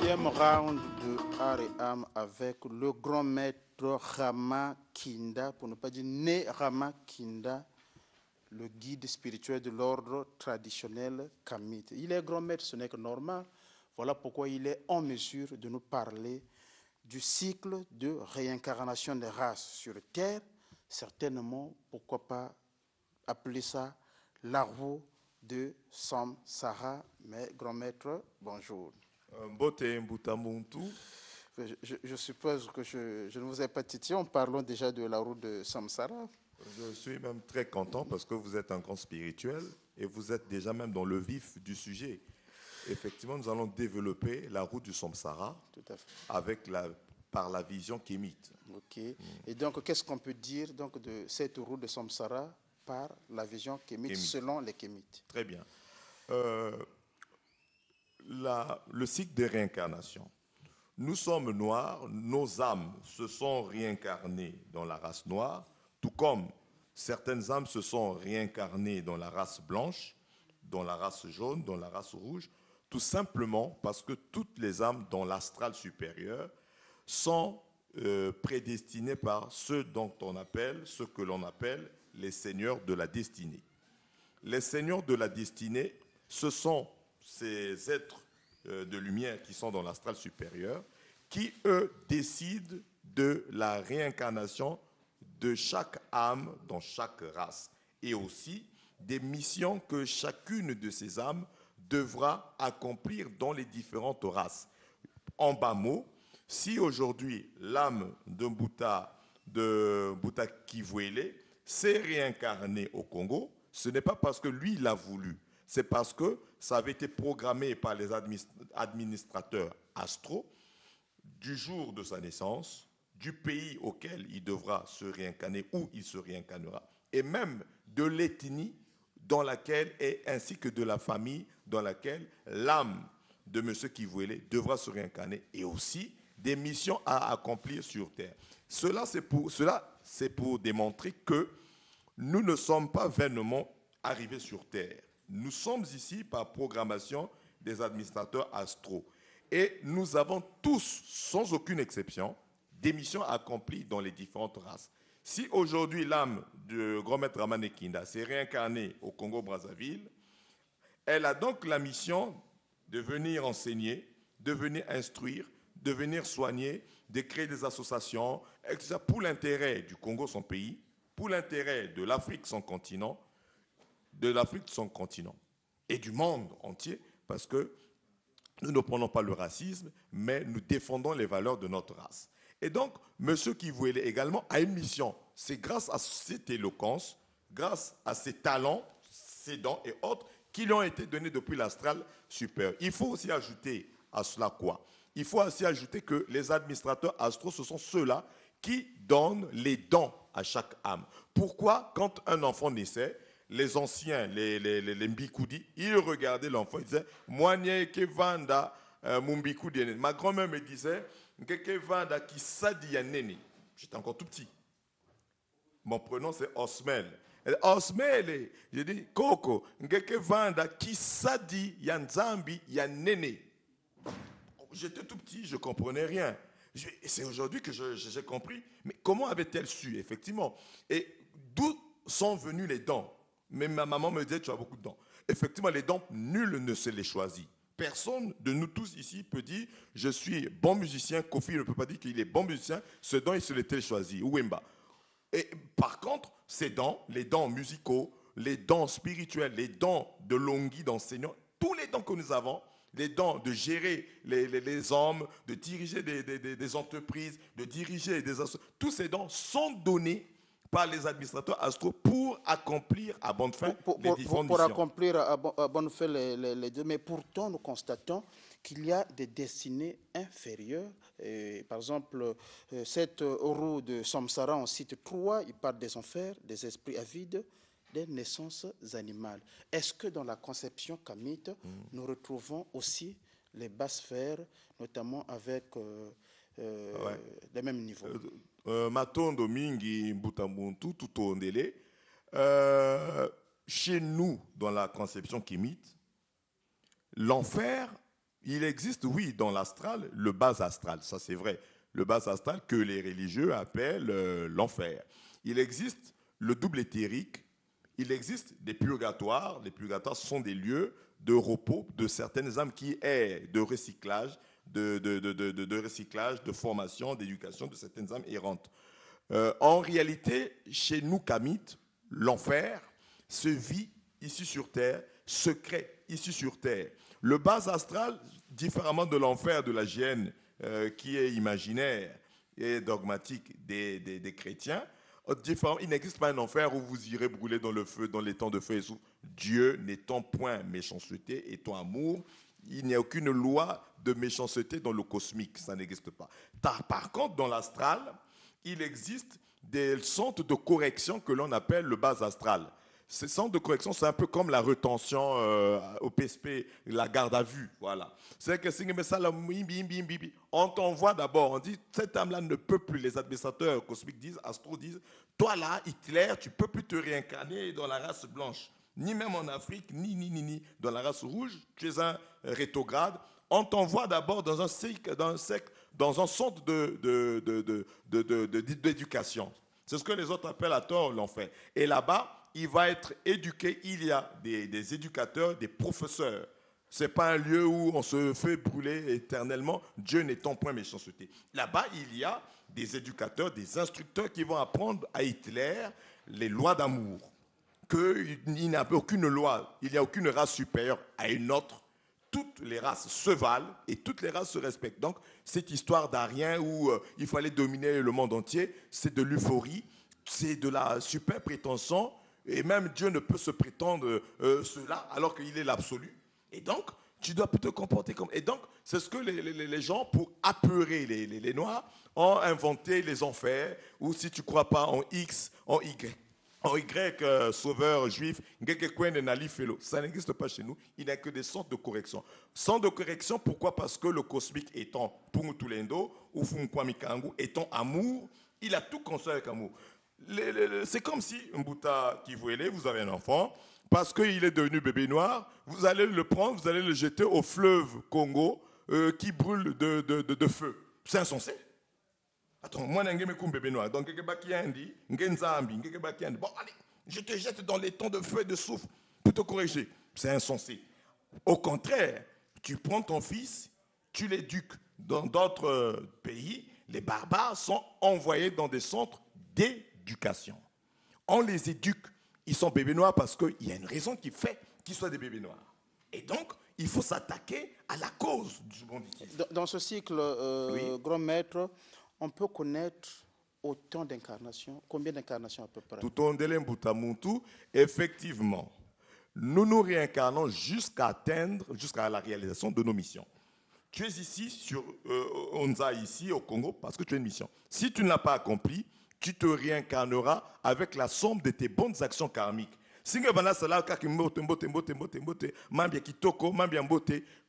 Deuxième round de art et âme avec le grand maître Rama Kinda, pour ne pas dire Né Rama Kinda, le guide spirituel de l'ordre traditionnel kamite. Il est grand maître, ce n'est que normal. Voilà pourquoi il est en mesure de nous parler du cycle de réincarnation des races sur Terre, certainement, pourquoi pas appeler ça la roue de Samsara. Mais grand maître, bonjour. Je suppose que je ne vous ai pas titillé en parlant déjà de la route de Samsara. Je suis même très content parce que vous êtes un grand spirituel et vous êtes déjà même dans le vif du sujet. Effectivement, nous allons développer la route du Samsara par la vision kémite. Ok. Et donc, qu'est-ce qu'on peut dire donc, de cette route de Samsara par la vision kémite selon les kémites? Très bien. Le cycle de réincarnation. Nous sommes noirs, nos âmes se sont réincarnées dans la race noire, tout comme certaines âmes se sont réincarnées dans la race blanche, dans la race jaune, dans la race rouge, tout simplement parce que toutes les âmes dans l'astral supérieur sont prédestinées par ceux que l'on appelle les seigneurs de la destinée. Les seigneurs de la destinée, ce sont ces êtres de lumière qui sont dans l'astral supérieur, qui, eux, décident de la réincarnation de chaque âme dans chaque race, et aussi des missions que chacune de ces âmes devra accomplir dans les différentes races. En bas mot, si aujourd'hui l'âme de Bouta Kivuele s'est réincarnée au Congo, ce n'est pas parce que lui l'a voulu, c'est parce que ça avait été programmé par les administrateurs astraux du jour de sa naissance, du pays auquel il devra se réincarner, où il se réincarnera, et même de l'ethnie dans laquelle ainsi que de la famille dans laquelle l'âme de M. Kivuele devra se réincarner, et aussi des missions à accomplir sur Terre. Cela, c'est pour démontrer que nous ne sommes pas vainement arrivés sur Terre. Nous sommes ici par programmation des administrateurs astraux. Et nous avons tous, sans aucune exception, des missions accomplies dans les différentes races. Si aujourd'hui l'âme de Grand Maître Rama Kinda s'est réincarnée au Congo-Brazzaville, elle a donc la mission de venir enseigner, de venir instruire, de venir soigner, de créer des associations, etc., pour l'intérêt du Congo, son pays, pour l'intérêt de l'Afrique, son continent, et du monde entier, parce que nous ne prenons pas le racisme, mais nous défendons les valeurs de notre race. Et donc, M. Kivuele également a une mission. C'est grâce à cette éloquence, grâce à ses talents, ses dons et autres, qui lui ont été donnés depuis l'astral supérieur. Il faut aussi ajouter à cela quoi? Il faut aussi ajouter que les administrateurs astraux, ce sont ceux-là qui donnent les dons à chaque âme. Pourquoi, quand un enfant naissait, les anciens, les Mbikoudi, ils regardaient l'enfant, ils disaient « Moigné ke vanda Mbikoudi ». Ma grand-mère me disait « Ke vanda ki sadi ya nene ». J'étais encore tout petit. Mon prénom, c'est Osmel. Osmel, j'ai dit « Koko, ke vanda ki sadi ya nzambi ya nene ». J'étais tout petit, je ne comprenais rien. C'est aujourd'hui que j'ai compris. Mais comment avait-elle su, effectivement? Et d'où sont venus les dons? Mais ma maman me disait, tu as beaucoup de dons. Effectivement, les dons, nul ne se les choisit. Personne de nous tous ici peut dire, je suis bon musicien. Kofi ne peut pas dire qu'il est bon musicien. Ce don, il se l'était choisi. Wemba. Et par contre, ces dons, les dons musicaux, les dons spirituels, les dons de longuis d'enseignants, tous les dons que nous avons, les dons de gérer les hommes, de diriger des entreprises, de diriger des associations, tous ces dons sont donnés par les administrateurs astraux pour accomplir à bonne fin les différentes missions. Pour accomplir à bonne fin les deux. Mais pourtant, nous constatons qu'il y a des destinées inférieures. Par exemple, cette roue de Samsara, on cite 3, il parle des enfers, des esprits avides, des naissances animales. Est-ce que dans la conception kamite, nous retrouvons aussi les basses sphères, notamment avec les mêmes niveaux? Matondo mingi mbutambuntu tutondele. Chez nous, dans la conception kémite, l'enfer, il existe, oui, dans l'astral, le bas astral, ça c'est vrai. Le bas astral que les religieux appellent l'enfer. Il existe le double éthérique, il existe des purgatoires. Les purgatoires sont des lieux de repos de certaines âmes qui est de recyclage, de recyclage, de formation, d'éducation de certaines âmes errantes. En réalité, chez nous, Kamites, l'enfer se vit ici sur Terre, se crée ici sur Terre. Le bas astral, différemment de l'enfer de la Géhenne, qui est imaginaire et dogmatique des chrétiens, différent, il n'existe pas un enfer où vous irez brûler dans le feu, dans les temps de feu et sous. Dieu n'étant point méchanceté, étant amour, il n'y a aucune loi de méchanceté dans le cosmique, ça n'existe pas. Par contre, dans l'astral, il existe des centres de correction que l'on appelle le bas astral. Ces centres de correction, c'est un peu comme la rétention au PSP, la garde à vue, voilà. C'est que si on t'envoie d'abord, on dit, cette âme-là ne peut plus, les administrateurs cosmiques disent, astro disent, toi là, Hitler, tu ne peux plus te réincarner dans la race blanche, ni même en Afrique, ni dans la race rouge, tu es un rétrograde. On t'envoie d'abord dans un centre d'éducation. C'est ce que les autres appellent à tort l'enfer. Et là-bas, il va être éduqué. Il y a des éducateurs, des professeurs. Ce n'est pas un lieu où on se fait brûler éternellement, Dieu n'étant point méchanceté. Là-bas, il y a des éducateurs, des instructeurs qui vont apprendre à Hitler les lois d'amour. Qu'il n'y a aucune loi, il n'y a aucune race supérieure à une autre. Toutes les races se valent et toutes les races se respectent. Donc, cette histoire d'Arien où il fallait dominer le monde entier, c'est de l'euphorie, c'est de la super prétention. Et même Dieu ne peut se prétendre cela alors qu'il est l'absolu. Et donc, tu dois te comporter comme... Et donc, c'est ce que les gens, pour apeurer les Noirs, ont inventé les enfers, ou si tu ne crois pas en X, en Y. En Y, sauveur juif, ça n'existe pas chez nous. Il n'y a que des centres de correction. Centres de correction, pourquoi? Parce que le cosmique étant Pungutulendo, ou Funkwamikangu, étant amour, il a tout construit avec amour. C'est comme si Mbuta Kivuele, vous avez un enfant, parce qu'il est devenu bébé noir, vous allez le prendre, vous allez le jeter au fleuve Congo qui brûle de feu. C'est insensé. Attends, moi, je suis un bébé noir. Donc, bon, allez, je te jette dans les temps de feu et de souffle pour te corriger. C'est insensé. Au contraire, tu prends ton fils, tu l'éduques. Dans d'autres pays, les barbares sont envoyés dans des centres d'éducation. On les éduque. Ils sont bébés noirs parce qu'il y a une raison qui fait qu'ils soient des bébés noirs. Et donc, il faut s'attaquer à la cause du banditisme. Dans ce cycle, oui. Grand Maître, on peut connaître autant d'incarnations. Combien d'incarnations à peu près? Tout au long effectivement, nous nous réincarnons jusqu'à la réalisation de nos missions. Tu es ici, Onza, ici au Congo, parce que tu as une mission. Si tu ne l'as pas accomplie, tu te réincarneras avec la somme de tes bonnes actions karmiques.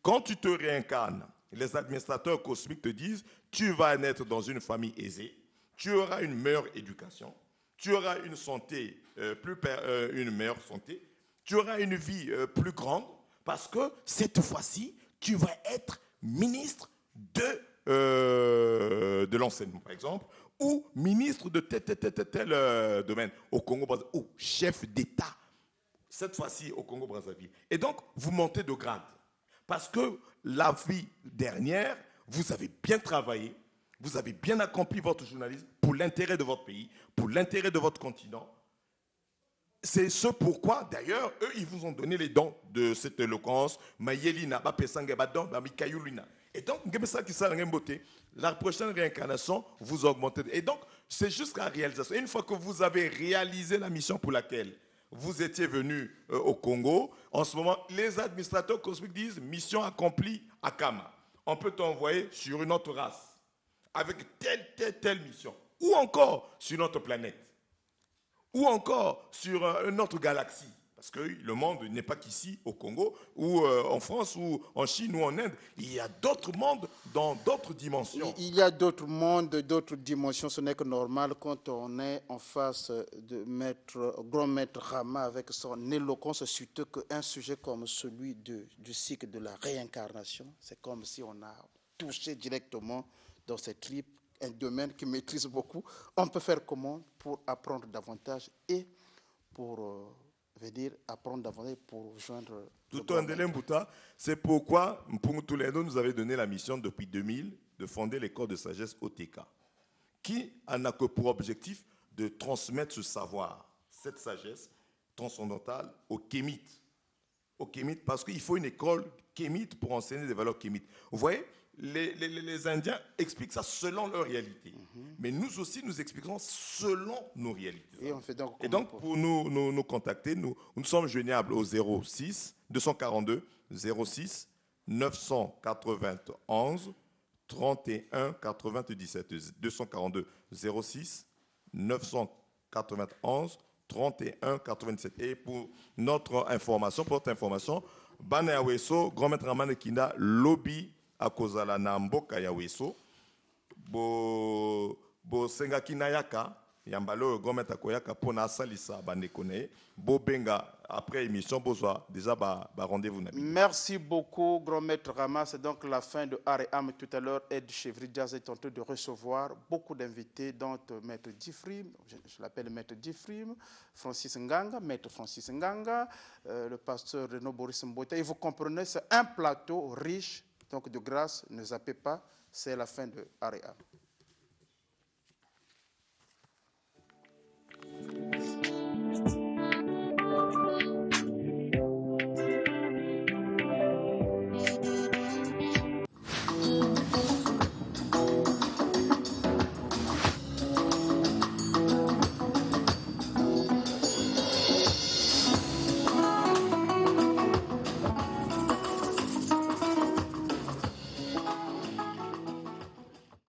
Quand tu te réincarnes, les administrateurs cosmiques te disent, tu vas naître dans une famille aisée, tu auras une meilleure éducation, tu auras une santé, une meilleure santé, tu auras une vie plus grande, parce que cette fois-ci, tu vas être ministre de l'enseignement, par exemple, ou ministre de tel domaine au Congo-Brazzaville, ou chef d'État, cette fois-ci au Congo-Brazzaville. Et donc, vous montez de grade. Parce que la vie dernière, vous avez bien travaillé, vous avez bien accompli votre journalisme pour l'intérêt de votre pays, pour l'intérêt de votre continent. C'est ce pourquoi, d'ailleurs, eux, ils vous ont donné les dons de cette éloquence. Et donc, la prochaine réincarnation, vous augmentez. Et donc, c'est jusqu'à la réalisation. Une fois que vous avez réalisé la mission pour laquelle vous étiez venu au Congo, en ce moment, les administrateurs cosmiques disent mission accomplie à Kama. On peut t'envoyer sur une autre race, avec telle mission, ou encore sur notre planète, ou encore sur une autre galaxie. Parce que le monde n'est pas qu'ici, au Congo, ou en France, ou en Chine, ou en Inde. Il y a d'autres mondes dans d'autres dimensions. Il y a d'autres mondes, d'autres dimensions. Ce n'est que normal quand on est en face de grand maître Rama avec son éloquence, surtout qu'un sujet comme celui du cycle de la réincarnation, c'est comme si on a touché directement dans ses tripes, un domaine qu'il maîtrise beaucoup. On peut faire comment pour apprendre davantage et pour apprendre davantage pour joindre Tout un délai Mbouta, c'est pourquoi Mpungu Toledo nous avait donné la mission depuis 2000 de fonder l'école de sagesse OTK, qui en a que pour objectif de transmettre ce savoir, cette sagesse transcendantale aux kémites. Aux kémites, parce qu'il faut une école kémite pour enseigner des valeurs kémites. Vous voyez, les Indiens expliquent ça selon leur réalité. Mais nous aussi, nous expliquons selon nos réalités. Et donc pour nous contacter, nous sommes joignables au 06 242 06 991 31 97. 242 06 991 31 97. Et pour notre information, Bana Yaweso, Grand Maître Ramane Kinda, lobby à Kozala na mboka Yaweso, bo senga kinayaka, yambalo Grand Maître Koyaka pour na salisa bandekone, bo benga après émission bozwa déjà ba rendez-vous. Merci beaucoup, Grand Maître Rama. C'est donc la fin de Aréam. Tout à l'heure, Ed Chevry Jazz est en train de recevoir beaucoup d'invités, dont Maître Difrim, je l'appelle Maître Difrim, Francis Nganga, Maître Francis Nganga, le pasteur Renaud Boris Mbota. Et vous comprenez, c'est un plateau riche, donc de grâce, ne zappez pas, c'est la fin de Aréam.